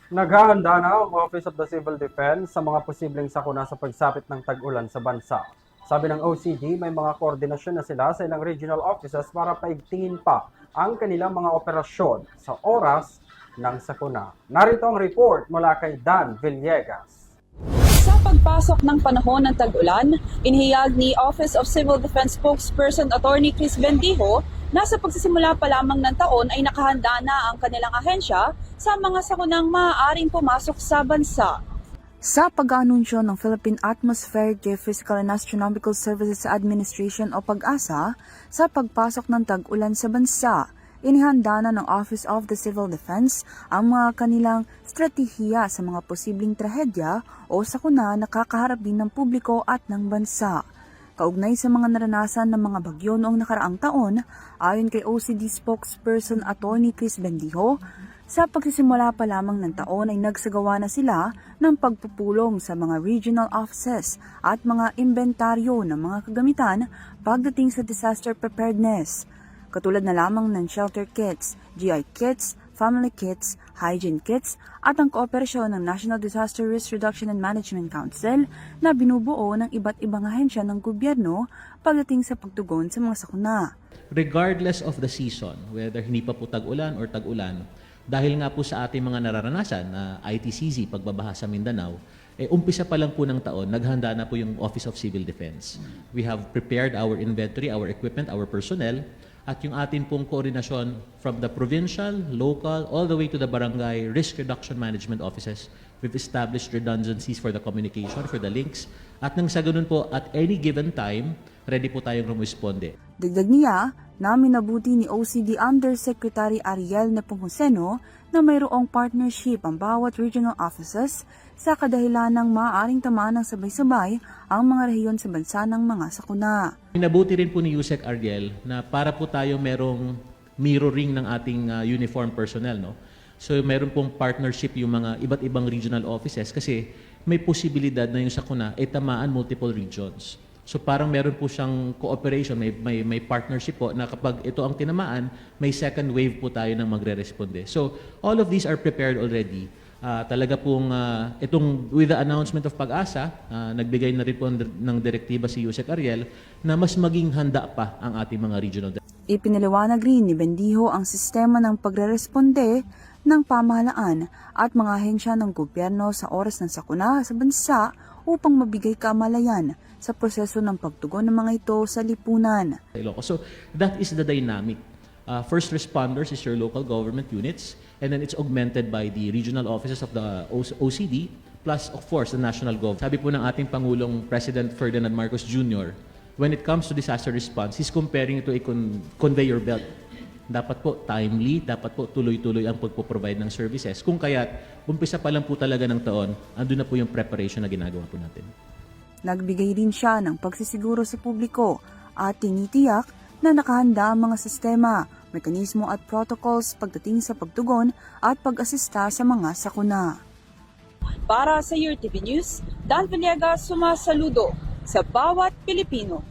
Naghahanda na ang Office of the Civil Defense sa mga posibleng sakuna sa pagsapit ng tag-ulan sa bansa. Sabi ng OCD, may mga koordinasyon na sila sa ilang regional offices para paigtingin pa ang kanilang mga operasyon sa oras ng sakuna. Narito ang report mula kay Dan Villegas. Sa pagpasok ng panahon ng tag-ulan, inihayag ni Office of Civil Defense Spokesperson Attorney Chris Bendijo na sa pagsisimula pa lamang ng taon ay nakahanda na ang kanilang ahensya sa mga sakunang maaaring pumasok sa bansa. Sa pag-aanunsyo ng Philippine Atmospheric, Geophysical and Astronomical Services Administration o PAGASA sa pagpasok ng tag-ulan sa bansa, inihanda na ng Office of the Civil Defense ang mga kanilang stratehiya sa mga posibleng trahedya o sakuna na kakaharap din ng publiko at ng bansa. Kaugnay sa mga naranasan ng mga bagyo noong nakaraang taon, ayon kay OCD spokesperson Attorney Chris Bendijo, sa pagsisimula pa lamang ng taon ay nagsagawa na sila ng pagpupulong sa mga regional offices at mga inventaryo ng mga kagamitan pagdating sa disaster preparedness. Katulad na lamang ng shelter kits, GI kits, family kits, hygiene kits at ang kooperasyon ng National Disaster Risk Reduction and Management Council na binubuo ng iba't ibang ahensya ng gobyerno pagdating sa pagtugon sa mga sakuna. Regardless of the season, whether hindi pa po tag-ulan or tag-ulan, dahil nga po sa ating mga nararanasan na ITCZ, pagbabaha sa Mindanao, umpisa pa lang po ng taon, naghanda na po yung Office of Civil Defense. We have prepared our inventory, our equipment, our personnel, at yung atin pong koordinasyon from the provincial, local, all the way to the barangay risk reduction management offices. We've established redundancies for the communication, for the links, at nang sa ganun po, at any given time, ready po tayong rumisponde. Dagdag niya na minabuti ni OCD Undersecretary Ariel Nepomuceno na mayroong partnership ang bawat regional offices sa kadahilan ng maaaring tamaan ng sabay-sabay ang mga rehiyon sa bansa ng mga sakuna. Minabuti rin po ni Yusek Ariel na para po tayo merong mirroring ng ating uniform personnel, no? So meron pong partnership yung mga iba't ibang regional offices kasi may posibilidad na yung sakuna ay tamaan multiple regions. So parang meron po siyang cooperation, may partnership po na kapag ito ang tinamaan, may second wave po tayo nang magre-responde. So all of these are prepared already. Talaga pong itong with the announcement of PAGASA, nagbigay na rin po ng direktiba si Yusek Ariel na mas maging handa pa ang ating mga regional. Ipinaliwanag rin ni Bendijo ang sistema ng pagre-responde ng pamahalaan at mga ahensya ng gobyerno sa oras ng sakuna sa bansa upang mabigay kamalayan sa proseso ng pagtugon ng mga ito sa lipunan. So that is the dynamic. First responders is your local government units, and then it's augmented by the regional offices of the OCD, plus of course the national government. Sabi po ng ating Pangulong President Ferdinand Marcos Jr., when it comes to disaster response, he's comparing it to a conveyor belt. Dapat po timely, dapat po tuloy-tuloy ang pagpo-provide ng services. Kung kaya't umpisa pa lang po talaga ng taon, andun na po yung preparation na ginagawa po natin. Nagbigay din siya ng pagsisiguro sa publiko at tinitiyak na nakahanda ang mga sistema, mekanismo at protocols pagdating sa pagtugon at pag-asista sa mga sakuna. Para sa URTV News, Dan Villegas sumasaludo sa bawat Pilipino.